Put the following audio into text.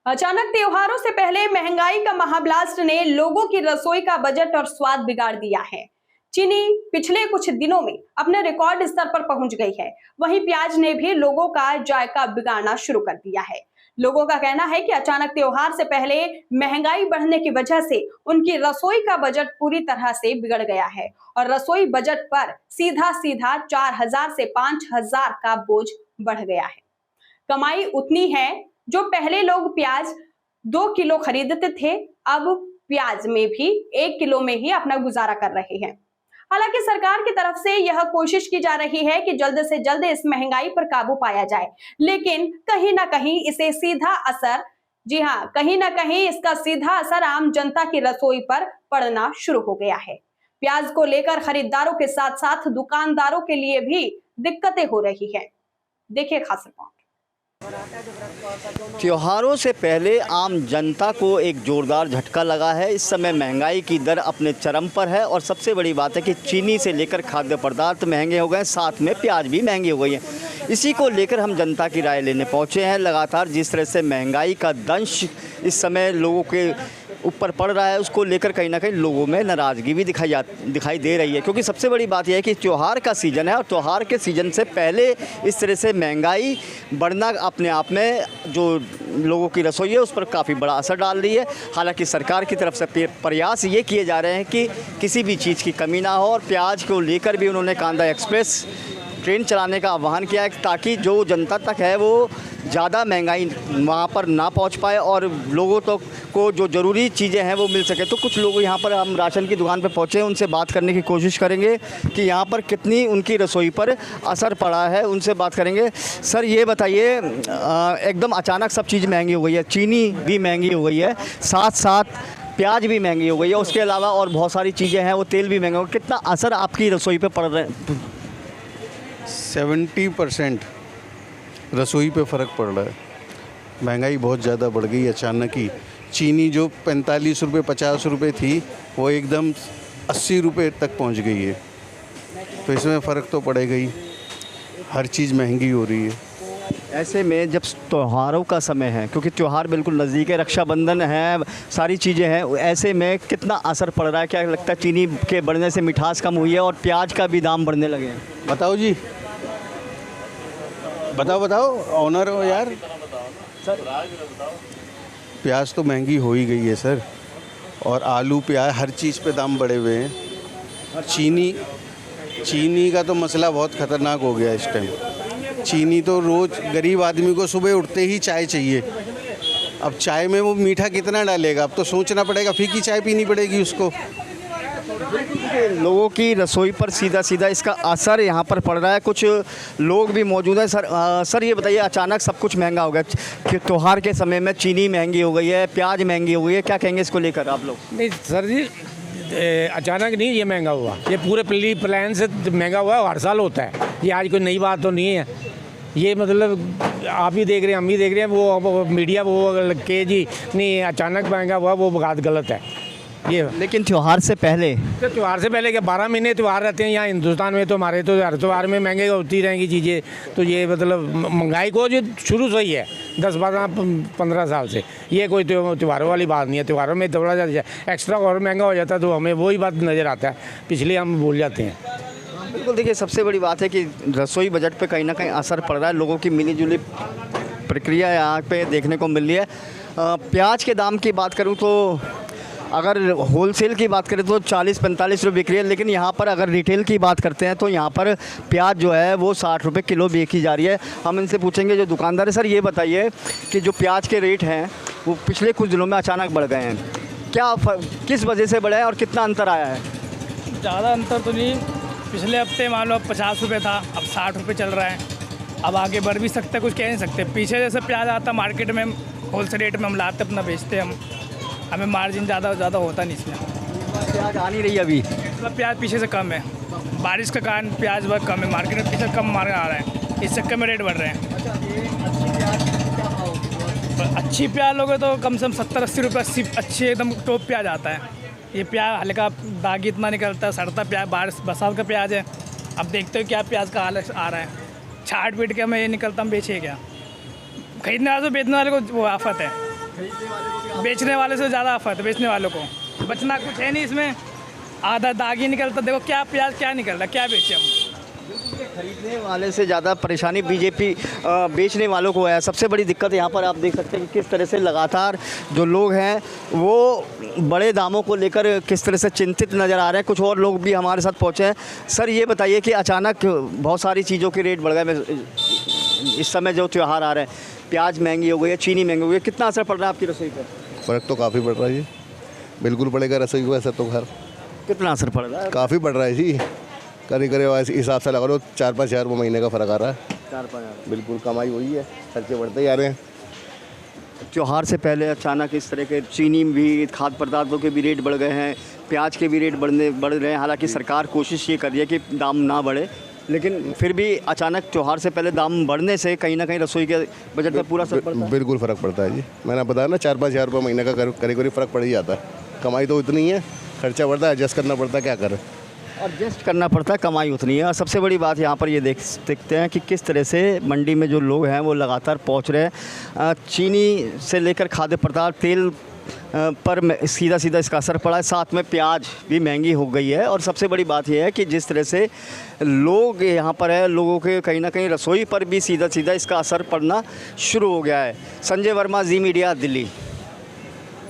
अचानक त्योहारों से पहले महंगाई का महाब्लास्ट ने लोगों की रसोई का बजट और स्वाद बिगाड़ दिया है। चीनी पिछले कुछ दिनों में अपने रिकॉर्ड स्तर पर पहुंच गई है। वहीं प्याज ने भी लोगों का जायका बिगाड़ना शुरू कर दिया है। लोगों का कहना है कि अचानक त्योहार से पहले महंगाई बढ़ने की वजह से उनकी रसोई का बजट पूरी तरह से बिगड़ गया है और रसोई बजट पर सीधा सीधा 4,000 से 5,000 का बोझ बढ़ गया है। कमाई उतनी है जो पहले लोग प्याज 2 किलो खरीदते थे, अब प्याज में भी 1 किलो में ही अपना गुजारा कर रहे हैं। हालांकि सरकार की तरफ से यह कोशिश की जा रही है कि जल्द से जल्द इस महंगाई पर काबू पाया जाए, लेकिन कहीं ना कहीं इसे सीधा असर, जी हाँ, कहीं ना कहीं इसका सीधा असर आम जनता की रसोई पर पड़ना शुरू हो गया है। प्याज को लेकर खरीदारों के साथ साथ दुकानदारों के लिए भी दिक्कतें हो रही है। देखिए खास रिपोर्ट। त्योहारों से पहले आम जनता को एक जोरदार झटका लगा है। इस समय महंगाई की दर अपने चरम पर है और सबसे बड़ी बात है कि चीनी से लेकर खाद्य पदार्थ महंगे हो गए, साथ में प्याज भी महंगी हो गई है। इसी को लेकर हम जनता की राय लेने पहुंचे हैं। लगातार जिस तरह से महंगाई का दंश इस समय लोगों के ऊपर पड़ रहा है, उसको लेकर कहीं ना कहीं लोगों में नाराज़गी भी दिखाई दे रही है, क्योंकि सबसे बड़ी बात यह है कि त्यौहार का सीज़न है और त्यौहार के सीज़न से पहले इस तरह से महंगाई बढ़ना अपने आप में जो लोगों की रसोई है उस पर काफ़ी बड़ा असर डाल रही है। हालांकि सरकार की तरफ से प्रयास ये किए जा रहे हैं कि किसी भी चीज़ की कमी ना हो और प्याज को लेकर भी उन्होंने कांदा एक्सप्रेस ट्रेन चलाने का आह्वान किया है ताकि जो जनता तक है वो ज़्यादा महंगाई वहाँ पर ना पहुँच पाए और लोगों तक को जो ज़रूरी चीज़ें हैं वो मिल सके। तो कुछ लोग यहाँ पर, हम राशन की दुकान पर पहुँचे हैं, उनसे बात करने की कोशिश करेंगे कि यहाँ पर कितनी उनकी रसोई पर असर पड़ा है, उनसे बात करेंगे। सर ये बताइए, एकदम अचानक सब चीज़ महंगी हो गई है, चीनी भी महंगी हो गई है, साथ साथ प्याज भी महंगी हो गई है, उसके अलावा और बहुत सारी चीज़ें हैं वो तेल भी महंगा हो गया। कितना असर आपकी रसोई पर पड़ रहा है? 70% रसोई पे फ़र्क पड़ रहा है। महंगाई बहुत ज़्यादा बढ़ गई अचानक ही। चीनी जो 45 रुपये 50 रुपये थी वो एकदम 80 रुपये तक पहुंच गई है, तो इसमें फ़र्क तो पड़ेगा ही। हर चीज़ महंगी हो रही है। ऐसे में जब त्योहारों का समय है, क्योंकि त्यौहार बिल्कुल नज़दीक है, रक्षाबंधन है, सारी चीज़ें हैं, ऐसे में कितना असर पड़ रहा है? क्या लगता है चीनी के बढ़ने से मिठास कम हुई है और प्याज का भी दाम बढ़ने लगे हैं? बताओ जी, बताओ ऑनर हो यार। सर प्याज तो महंगी हो ही गई है सर, और आलू प्याज हर चीज़ पे दाम बढ़े हुए हैं। चीनी का तो मसला बहुत ख़तरनाक हो गया इस टाइम। चीनी तो रोज़ गरीब आदमी को सुबह उठते ही चाय चाहिए। अब चाय में वो मीठा कितना डालेगा, अब तो सोचना पड़ेगा, फीकी चाय पीनी पड़ेगी उसको। लोगों की रसोई पर सीधा सीधा इसका असर यहाँ पर पड़ रहा है। कुछ लोग भी मौजूद हैं। सर ये बताइए, अचानक सब कुछ महंगा हो गया कि त्यौहार के समय में चीनी महंगी हो गई है, प्याज महंगी हो गई है, क्या कहेंगे इसको लेकर आप लोग? नहीं सर जी, अचानक नहीं ये महंगा हुआ, ये पूरे प्लान से महंगा हुआ, हर साल होता है। ये आज कोई नई बात तो नहीं है। ये मतलब आप भी देख रहे हैं, हम भी देख रहे हैं, वो मीडिया वो के जी नहीं अचानक महंगा हुआ, वो बात गलत है ये। लेकिन त्यौहार से पहले क्या 12 महीने त्यौहार रहते हैं यहाँ हिंदुस्तान में, तो हमारे तो हर त्यौहार में महंगे होती रहेंगी चीज़ें। तो ये मतलब महंगाई को जो शुरू से ही है 10-15 साल से, ये कोई त्योहारों वाली बात नहीं है। त्योहारों में थोड़ा सा एक्स्ट्रा और महंगा हो जाता है तो हमें वही बात नज़र आता है, पिछले हम भूल जाते हैं। बिल्कुल, देखिए सबसे बड़ी बात है कि रसोई बजट पे कहीं ना कहीं असर पड़ रहा है। लोगों की मिलीजुली प्रक्रिया यहाँ पे देखने को मिल रही है। प्याज के दाम की बात करूँ तो अगर होलसेल की बात करें तो 40-45 रुपये बिक रही है, लेकिन यहाँ पर अगर रिटेल की बात करते हैं तो यहाँ पर प्याज जो है वो 60 रुपये किलो बेची जा रही है। हम इनसे पूछेंगे जो दुकानदार है। सर ये बताइए कि जो प्याज के रेट हैं वो पिछले कुछ दिनों में अचानक बढ़ गए हैं, क्या किस वजह से बढ़े हैं और कितना अंतर आया है? ज़्यादा अंतर तो नहीं, पिछले हफ्ते मान लो 50 रुपये था, अब 60 रुपये चल रहा है। अब आगे बढ़ भी सकता है, कुछ कह नहीं सकते। पीछे जैसे प्याज आता मार्केट में होलसेल रेट में हम लाते अपना बेचते हम, हमें मार्जिन ज़्यादा होता नहीं इसमें। प्याज आ नहीं रही अभी, मतलब प्याज पीछे से कम है, बारिश के कारण प्याज बहुत कम है, मार्केट में पीछे कम मार्केट आ रहा है, इस चक्कर में रेट बढ़ रहे हैं। अच्छी प्याज लोगे तो कम से कम 70-80 रुपये, 80 अच्छी एकदम टॉप प्याज आता है। ये प्याज हल्का दाग इतना निकलता है, सड़ता प्याज, बारिश बरसात का प्याज है। अब देखते हो क्या प्याज का हाल आ रहा है, छाट पीट के हमें ये निकलता, हम बेचे क्या? खरीदने वाले तो बेचने वाले को वो आफत है। बेचने वाले से ज़्यादा आफत, बेचने वालों को बचना कुछ है नहीं इसमें। आधा दाग ही निकलता, देखो क्या प्याज क्या निकल रहा, क्या बेचे हम। खरीदने वाले से ज़्यादा परेशानी बीजेपी बेचने वालों को है। सबसे बड़ी दिक्कत यहाँ पर आप देख सकते हैं कि किस तरह से लगातार जो लोग हैं वो बड़े दामों को लेकर किस तरह से चिंतित नज़र आ रहे हैं। कुछ और लोग भी हमारे साथ पहुँचे हैं। सर ये बताइए कि अचानक बहुत सारी चीज़ों के रेट बढ़ गए। इस समय जो त्यौहार आ रहे हैं, प्याज महंगी हो गई है, चीनी महंगी हो गई है, कितना असर पड़ रहा है आपकी रसोई पर? फ़र्क तो काफ़ी पड़ रहा है जी, बिल्कुल पड़ेगा रसोई को ऐसा तो घर। कितना असर पड़ रहा है? काफ़ी पड़ रहा है जी, करीब इस हिसाब से लगा लो 4-5 हज़ार रुपये महीने का फ़र्क आ रहा है। 4-5 हज़ार। बिल्कुल कमाई वही है, खर्चे बढ़ते जा रहे हैं। त्यौहार से पहले अचानक इस तरह के चीनी भी, खाद्य पदार्थों के भी रेट बढ़ गए हैं, प्याज के भी रेट बढ़ रहे हैं। हालांकि सरकार कोशिश ये कर रही है कि दाम ना बढ़े, लेकिन फिर भी अचानक त्यौहार से पहले दाम बढ़ने से कहीं ना कहीं रसोई के बजट पर पूरा असर पड़ता है। बिल्कुल फ़र्क पड़ता है जी, मैंने बताया ना 4-5 हज़ार रुपये महीने का करीब फ़र्क पड़ ही जाता है। कमाई तो उतनी है, खर्चा बढ़ता है, एडजस्ट करना पड़ता है, क्या करें। एडजस्ट करना पड़ता है, कमाई उतनी है। और सबसे बड़ी बात यहाँ पर ये देखते हैं कि किस तरह से मंडी में जो लोग हैं वो लगातार पहुँच रहे हैं। चीनी से लेकर खाद्य पदार्थ, तेल पर सीधा सीधा इसका असर पड़ा है। साथ में प्याज भी महंगी हो गई है। और सबसे बड़ी बात यह है कि जिस तरह से लोग यहाँ पर है, लोगों के कहीं ना कहीं रसोई पर भी सीधा सीधा इसका असर पड़ना शुरू हो गया है। संजय वर्मा, जी मीडिया, दिल्ली।